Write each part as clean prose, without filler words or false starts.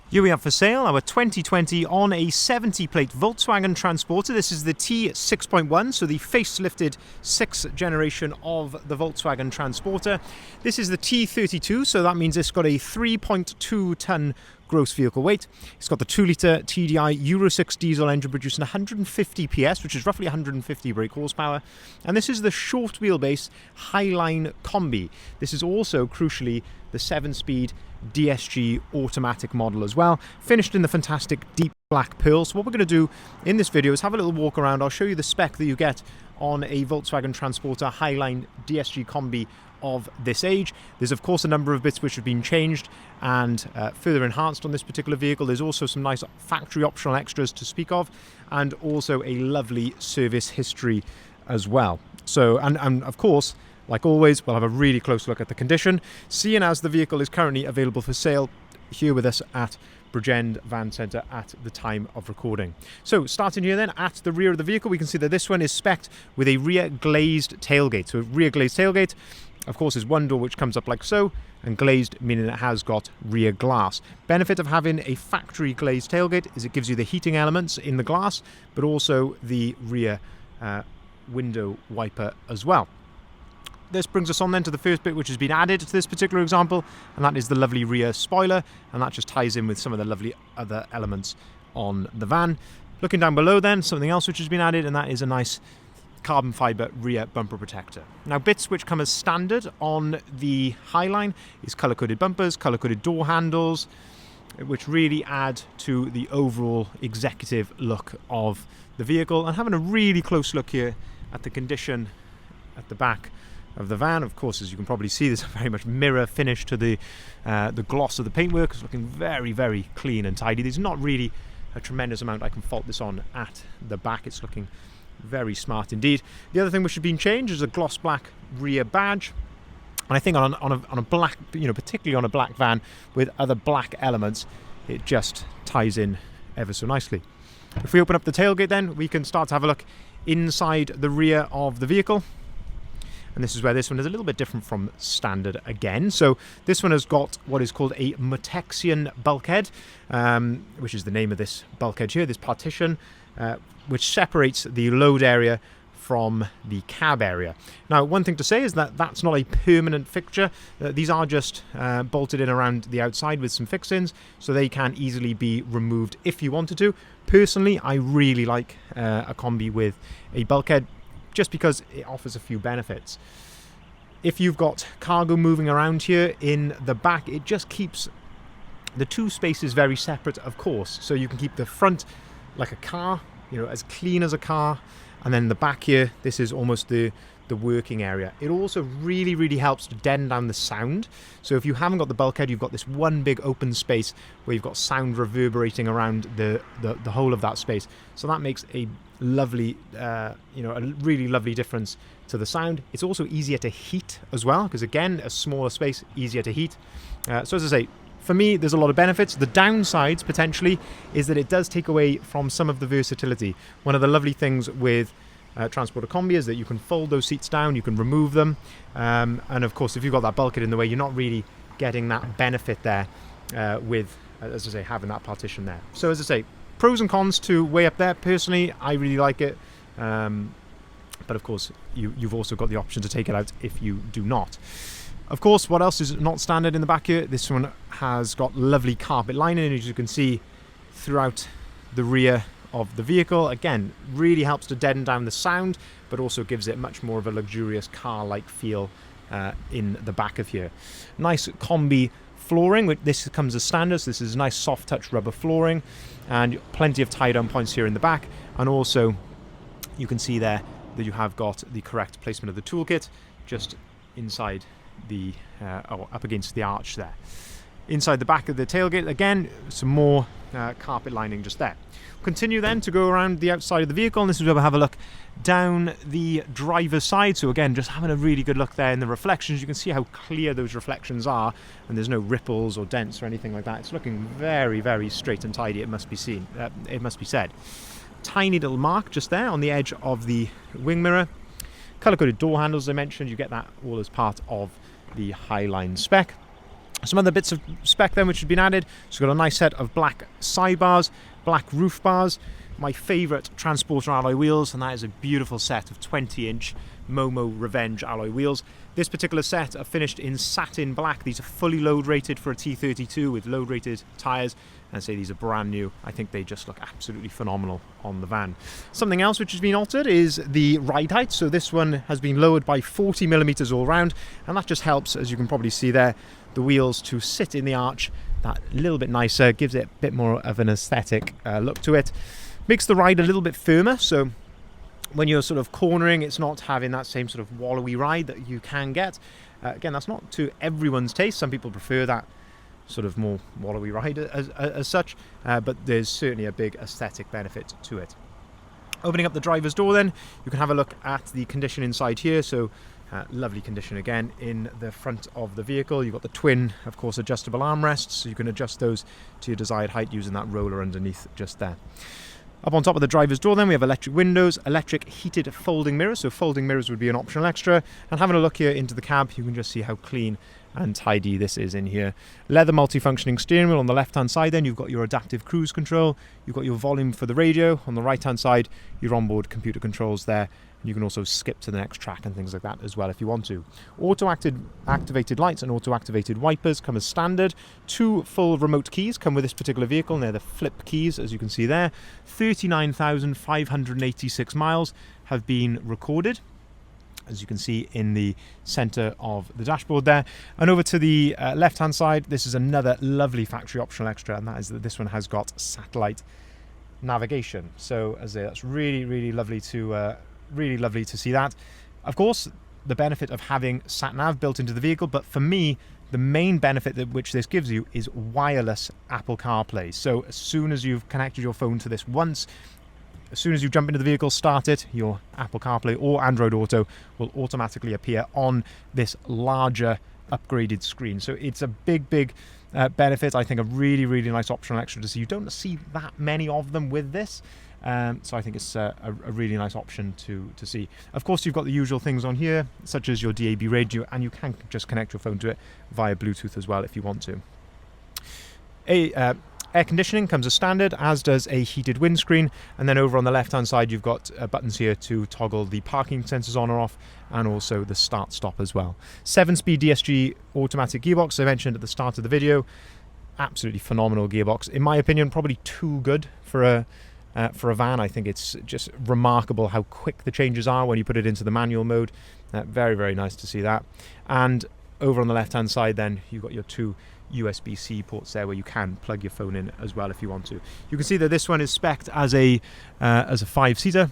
Here we have for sale our 2020 on a 70 plate Volkswagen Transporter. This is the T6.1, so the facelifted 6th generation of the Volkswagen Transporter. This is the T32, so that means it's got a 3.2 tonne gross vehicle weight. It's got the 2-litre TDI Euro 6 diesel engine producing 150 PS, which is roughly 150 brake horsepower. And this is the short wheelbase Highline Kombi. This is also, crucially, the 7-speed DSG automatic model as well, finished in the fantastic deep black pearl. So what we're going to do in this video is have a little walk around. I'll show you the spec that you get on a Volkswagen Transporter Highline DSG Kombi of this age. There's of course a number of bits which have been changed and further enhanced on this particular vehicle. There's also some nice factory optional extras to speak of, and also a lovely service history as well. So and of course, like always, we'll have a really close look at the condition, seeing as the vehicle is currently available for sale here with us at Bridgend Van Centre at the time of recording. So starting here then at the rear of the vehicle, we can see that this one is spec'd with a rear glazed tailgate. So rear glazed tailgate, of course, is one door which comes up like so, and glazed meaning it has got rear glass. Benefit of having a factory glazed tailgate is it gives you the heating elements in the glass, but also the rear window wiper as well. This brings us on then to the first bit which has been added to this particular example, and that is the lovely rear spoiler, and that just ties in with some of the lovely other elements on the van. Looking down below then, something else which has been added, and that is a nice carbon fibre rear bumper protector. Now, bits which come as standard on the Highline is colour-coded bumpers, colour-coded door handles, which really add to the overall executive look of the vehicle. And having a really close look here at the condition at the back of the van, of course, as you can probably see, there's a very much mirror finish to the gloss of the paintwork. It's looking very, very clean and tidy. There's not really a tremendous amount I can fault this on at the back. It's looking very smart indeed. The other thing which has been changed is a gloss black rear badge. And I think on a black, particularly on a black van with other black elements, it just ties in ever so nicely. If we open up the tailgate then, we can start to have a look inside the rear of the vehicle. And this is where this one is a little bit different from standard again. So this one has got what is called a Mutexian bulkhead, which is the name of this bulkhead here, this partition, which separates the load area from the cab area. Now, one thing to say is that that's not a permanent fixture. These are just bolted in around the outside with some fixings, so they can easily be removed if you wanted to. Personally, I really like a Kombi with a bulkhead, just because it offers a few benefits. If you've got cargo moving around here in the back, it just keeps the two spaces very separate, of course. So you can keep the front like a car, as clean as a car, and then the back here, this is almost the working area. It also really, really helps to deaden down the sound. So if you haven't got the bulkhead, you've got this one big open space where you've got sound reverberating around the whole of that space. So that makes a lovely, a really lovely difference to the sound. It's also easier to heat as well, because again, a smaller space, easier to heat. So as I say, for me, there's a lot of benefits. The downsides, potentially, is that it does take away from some of the versatility. One of the lovely things with Transporter Kombi is that you can fold those seats down, you can remove them, and of course, if you've got that bulkhead in the way, you're not really getting that benefit there with, as I say, having that partition there. So as I say, pros and cons to weigh up there. Personally, I really like it, but of course, you've also got the option to take it out if you do not. Of course, what else is not standard in the back here? This one has got lovely carpet lining, as you can see throughout the rear of the vehicle. Again, really helps to deaden down the sound, but also gives it much more of a luxurious car-like feel in the back of here. Nice Kombi flooring. This comes as standard, so this is nice soft touch rubber flooring, and plenty of tie-down points here in the back. And also, you can see there that you have got the correct placement of the toolkit just inside the up against the arch there. Inside the back of the tailgate, again, some more carpet lining just there. Continue then to go around the outside of the vehicle, and this is where we'll have a look down the driver's side. So again, just having a really good look there in the reflections. You can see how clear those reflections are, and there's no ripples or dents or anything like that. It's looking very, very straight and tidy, it must be seen. It must be said. Tiny little mark just there on the edge of the wing mirror. Colour-coded door handles, as I mentioned. You get that all as part of the Highline spec. Some other bits of spec then which have been added. So we've got a nice set of black sidebars, black roof bars, my favourite Transporter alloy wheels, and that is a beautiful set of 20-inch Momo Revenge alloy wheels. This particular set are finished in satin black. These are fully load rated for a T32 with load rated tyres, and say these are brand new. I think they just look absolutely phenomenal on the van. Something else which has been altered is the ride height. So this one has been lowered by 40mm all round, and that just helps, as you can probably see there, the wheels to sit in the arch that little bit nicer, gives it a bit more of an aesthetic look to it. Makes the ride a little bit firmer, so when you're sort of cornering, it's not having that same sort of wallowy ride that you can get. Again, that's not to everyone's taste. Some people prefer that sort of more wallowy ride as such, but there's certainly a big aesthetic benefit to it. Opening up the driver's door then, you can have a look at the condition inside here. So lovely condition again in the front of the vehicle. You've got the twin, of course, adjustable armrests, so you can adjust those to your desired height using that roller underneath just there. Up on top of the driver's door then we have electric windows, electric heated folding mirrors, so folding mirrors would be an optional extra. And having a look here into the cab, you can just see how clean and tidy this is in here. Leather multifunctioning steering wheel on the left hand side, then you've got your adaptive cruise control, you've got your volume for the radio. On the right hand side, your onboard computer controls there. You can also skip to the next track and things like that as well if you want to. Auto-activated lights and auto-activated wipers come as standard. 2 full remote keys come with this particular vehicle, and they're the flip keys, as you can see there. 39,586 miles have been recorded, as you can see in the center of the dashboard there. And over to the left hand side, this is another lovely factory optional extra, and that is that this one has got satellite navigation. So as I say, that's really lovely to see that. Of course, the benefit of having sat-nav built into the vehicle, but for me, the main benefit that which this gives you is wireless Apple CarPlay. So as soon as you've connected your phone to this once, as soon as you jump into the vehicle, start it, your Apple CarPlay or Android Auto will automatically appear on this larger upgraded screen. So it's a big benefit. I think a really nice optional extra to see. You don't see that many of them with this. So I think it's a really nice option to see. Of course, you've got the usual things on here, such as your DAB radio, and you can just connect your phone to it via Bluetooth as well if you want to. Air conditioning comes as standard, as does a heated windscreen, and then over on the left hand side you've got buttons here to toggle the parking sensors on or off, and also the start-stop as well. 7-speed DSG automatic gearbox, as I mentioned at the start of the video. Absolutely phenomenal gearbox. In my opinion, probably too good for a van. I think it's just remarkable how quick the changes are when you put it into the manual mode. Very nice to see that. And over on the left hand side then you've got your 2 USB-C ports there where you can plug your phone in as well if you want to. You can see that this one is spec'd as a 5-seater.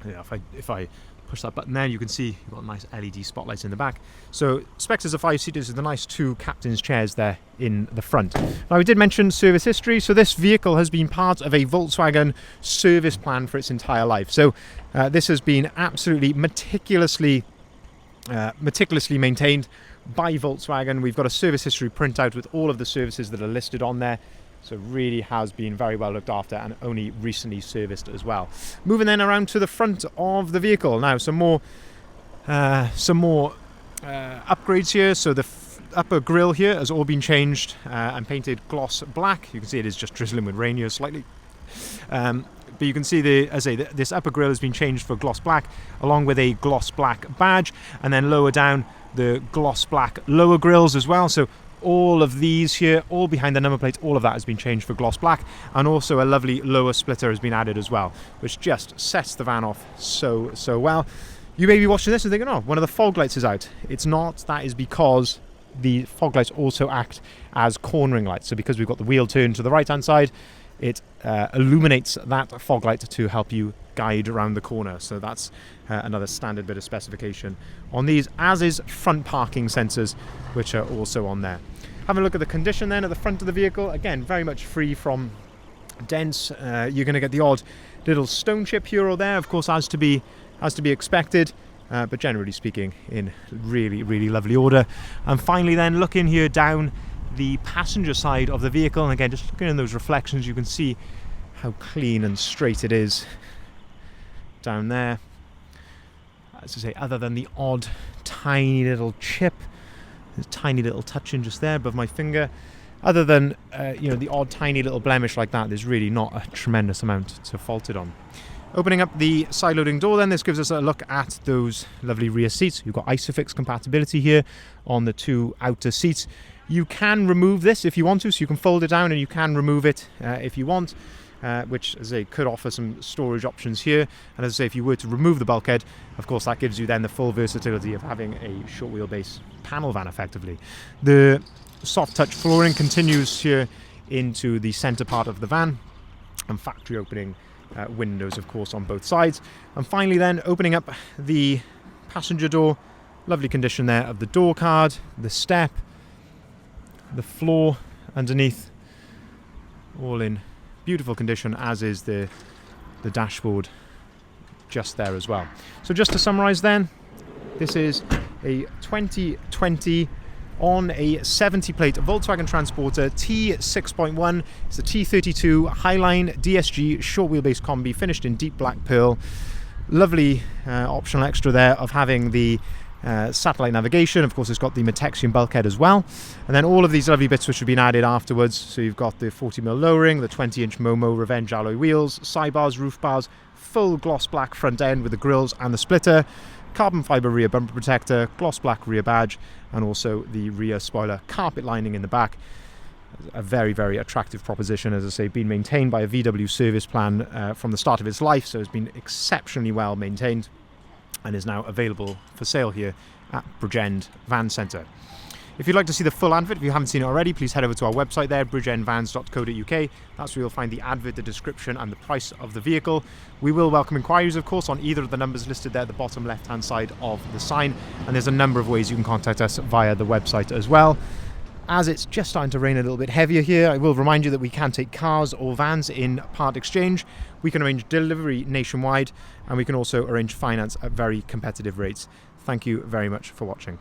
Yeah, if I push that button there, you can see you've got nice LED spotlights in the back. So spec'd as a 5-seater, so the nice 2 captain's chairs there in the front. Now, we did mention service history, so this vehicle has been part of a Volkswagen service plan for its entire life. So this has been absolutely meticulously maintained by Volkswagen. We've got a service history printout with all of the services that are listed on there. So it really has been very well looked after and only recently serviced as well. Moving then around to the front of the vehicle. Now some more upgrades here. So the upper grille here has all been changed and painted gloss black. You can see it is just drizzling with rain here slightly. But you can see this upper grille has been changed for gloss black, along with a gloss black badge, and then lower down the gloss black lower grills as well. So all of these here, all behind the number plate, all of that has been changed for gloss black, and also a lovely lower splitter has been added as well, which just sets the van off so well. You may be watching this and thinking, oh, one of the fog lights is out. It's not. That is because the fog lights also act as cornering lights. So because we've got the wheel turned to the right hand side, it illuminates that fog light to help you guide around the corner. So that's another standard bit of specification on these, as is front parking sensors, which are also on there. Having a look at the condition then at the front of the vehicle, again, very much free from dents. You're going to get the odd little stone chip here or there, of course, as to be expected, but generally speaking in really lovely order. And finally then, looking here down the passenger side of the vehicle, and again, just looking in those reflections, you can see how clean and straight it is down there. As I say, other than the odd tiny little chip There's a tiny little touch-in just there above my finger. Other than the odd tiny little blemish like that, there's really not a tremendous amount to fault it on. Opening up the side-loading door then, this gives us a look at those lovely rear seats. You've got ISOFIX compatibility here on the 2 outer seats. You can remove this if you want to, so you can fold it down and you can remove it if you want, which, as I say, could offer some storage options here. And as I say, if you were to remove the bulkhead, of course, that gives you then the full versatility of having a short wheelbase panel van, effectively. The soft touch flooring continues here into the centre part of the van, and factory opening windows, of course, on both sides. And finally then, opening up the passenger door, lovely condition there of the door card, the step, the floor underneath, all in beautiful condition, as is the dashboard just there as well. So just to summarise then, this is a 2020 on a 70 plate Volkswagen Transporter T6.1. It's a T32 Highline DSG short wheelbase combi, finished in deep black pearl. Lovely optional extra there of having the satellite navigation. Of course, it's got the Metexian bulkhead as well, and then all of these lovely bits which have been added afterwards. So you've got the 40mm lowering, the 20-inch Momo Revenge alloy wheels, sidebars, roof bars, full gloss black front end with the grills and the splitter, carbon fibre rear bumper protector, gloss black rear badge, and also the rear spoiler carpet lining in the back. A very, very attractive proposition, as I say, been maintained by a VW service plan from the start of its life, so it's been exceptionally well maintained and is now available for sale here at Bridgend Van Centre. If you'd like to see the full advert, if you haven't seen it already, please head over to our website there, bridgendvans.co.uk. That's where you'll find the advert, the description and the price of the vehicle. We will welcome inquiries, of course, on either of the numbers listed there at the bottom left-hand side of the sign. And there's a number of ways you can contact us via the website as well. As it's just starting to rain a little bit heavier here, I will remind you that we can take cars or vans in part exchange. We can arrange delivery nationwide, and we can also arrange finance at very competitive rates. Thank you very much for watching.